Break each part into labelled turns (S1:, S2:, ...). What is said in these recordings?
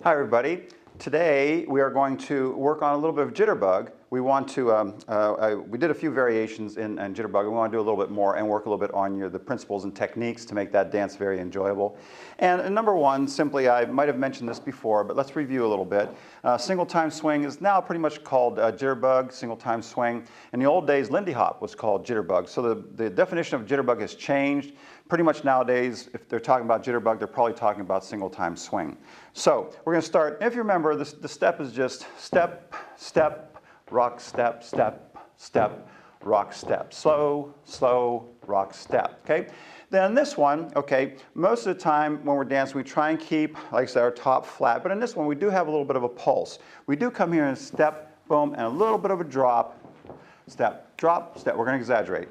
S1: Hi everybody. Today we are going to work on a little bit of Jitterbug. We want to, we did a few variations in Jitterbug. We want to do a little bit more and work a little bit on the principles and techniques to make that dance very enjoyable. And number one, simply, I might have mentioned this before, but let's review a little bit. Single time swing is now pretty much called Jitterbug, single time swing. In the old days, Lindy Hop was called Jitterbug. So the definition of Jitterbug has changed. Pretty much nowadays, if they're talking about Jitterbug, they're probably talking about single time swing. So we're going to start, if you remember, the step is just step, step, rock, step, step, step, rock, step. Slow, slow, rock, step, okay? Then this one, okay, most of the time when we're dancing, we try and keep, like I said, our top flat. But in this one, we do have a little bit of a pulse. We do come here and step, boom, and a little bit of a drop. Step, drop, step. We're going to exaggerate.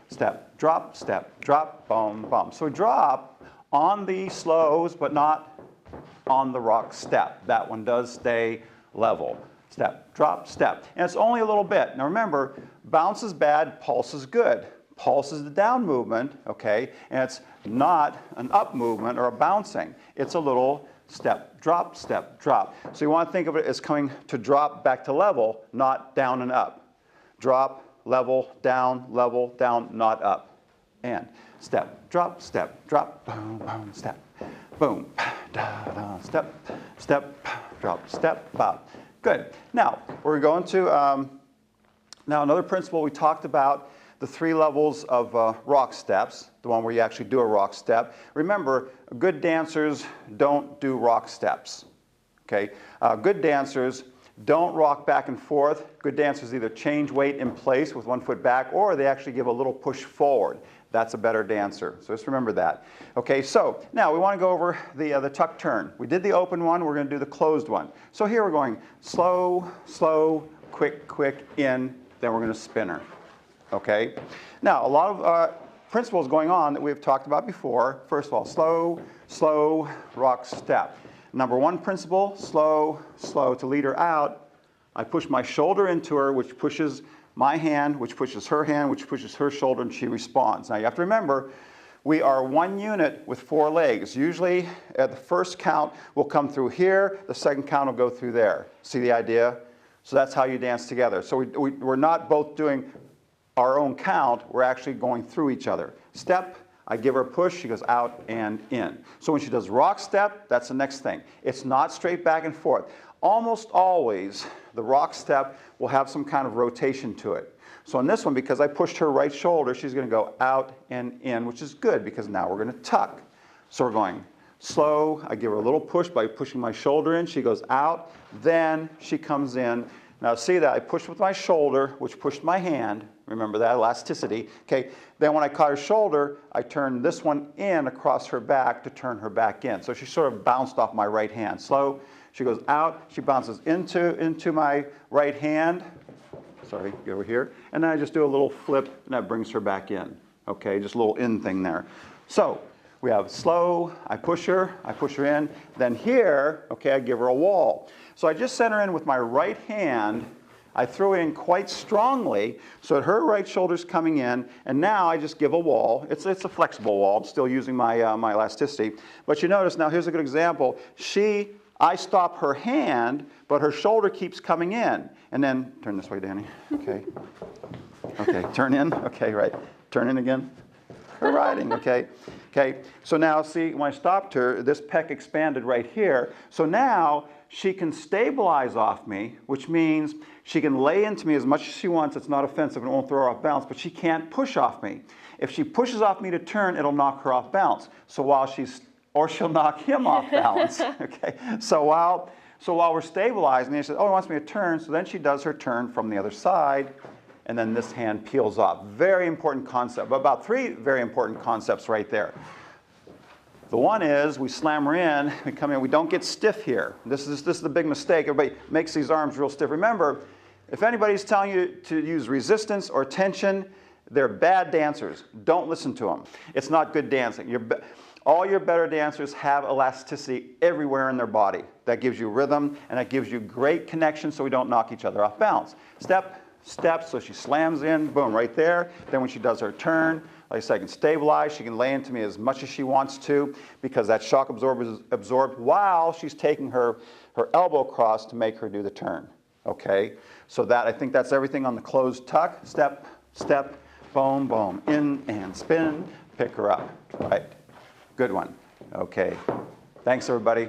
S1: Step, drop, boom, boom. So we drop on the slows, but not on the rock step. That one does stay level. Step, drop, step. And it's only a little bit. Now remember, bounce is bad, pulse is good. Pulse is the down movement, okay? And it's not an up movement or a bouncing. It's a little step, drop, drop. So you want to think of it as coming to drop back to level, not down and up. Drop, level, down, not up. And step, drop, boom, boom, step, boom, da, da, step, step, drop, step, bop. Good. Now, we're going to, now another principle we talked about, the 3 levels of rock steps, the one where you actually do a rock step. Remember, good dancers don't do rock steps, okay? Good dancers don't rock back and forth. Good dancers either change weight in place with one foot back, or they actually give a little push forward. That's a better dancer. So just remember that. Okay, so now we want to go over the tuck turn. We did the open one. We're going to do the closed one. So here we're going slow, slow, quick, quick, in. Then we're going to spinner. Okay. Now a lot of principles going on that we've talked about before. First of all, slow, slow, rock, step. Number one principle, slow, slow. To lead her out, I push my shoulder into her, which pushes my hand, which pushes her hand, which pushes her shoulder, and she responds. Now you have to remember, we are one unit with 4 legs. Usually at the first count, we'll come through here, the second count will go through there. See the idea? So that's how you dance together. So we're not both doing our own count, we're actually going through each other. Step, I give her a push, she goes out and in. So when she does rock step, that's the next thing. It's not straight back and forth. Almost always, the rock step will have some kind of rotation to it. So in this one, because I pushed her right shoulder, she's going to go out and in, which is good because now we're going to tuck. So we're going slow, I give her a little push by pushing my shoulder in, she goes out, then she comes in. Now see that I pushed with my shoulder, which pushed my hand. Remember that, elasticity. Okay. Then when I caught her shoulder, I turned this one in across her back to turn her back in. So she sort of bounced off my right hand. Slow. She goes out. She bounces into my right hand. Sorry, get over here. And then I just do a little flip, and that brings her back in. Okay, just a little in thing there. So we have slow. I push her in. Then here, okay, I give her a wall. So I just sent her in with my right hand. I threw in quite strongly, so that her right shoulder's coming in, and now I just give a wall. It's a flexible wall. I'm still using my, my elasticity. But you notice, now here's a good example. I stop her hand, but her shoulder keeps coming in. And then, turn this way, Danny. Okay. Okay, turn in. Okay, right. Turn in again. Her riding, okay. Okay, so now see, when I stopped her, this pec expanded right here. So now she can stabilize off me, which means she can lay into me as much as she wants. It's not offensive and it won't throw her off balance, but she can't push off me. If she pushes off me to turn, it'll knock her off balance. So while or she'll knock him off balance. Okay. So while we're stabilizing, he says, oh, he wants me to turn. So then she does her turn from the other side, and then this hand peels off. Very important concept. But about 3 very important concepts right there. The one is we slam her in, we come in, we don't get stiff here. This is the big mistake. Everybody makes these arms real stiff. Remember, if anybody's telling you to use resistance or tension, they're bad dancers. Don't listen to them. It's not good dancing. All your better dancers have elasticity everywhere in their body. That gives you rhythm, and that gives you great connection so we don't knock each other off balance. Step, steps, so she slams in, boom, right there. Then when she does her turn, like I said, I can stabilize. She can lay into me as much as she wants to because that shock absorber is absorbed while she's taking her elbow across to make her do the turn. Okay, so that, I think that's everything on the closed tuck. Step, step, boom, boom, in and spin, pick her up. Right, good one. Okay, thanks everybody.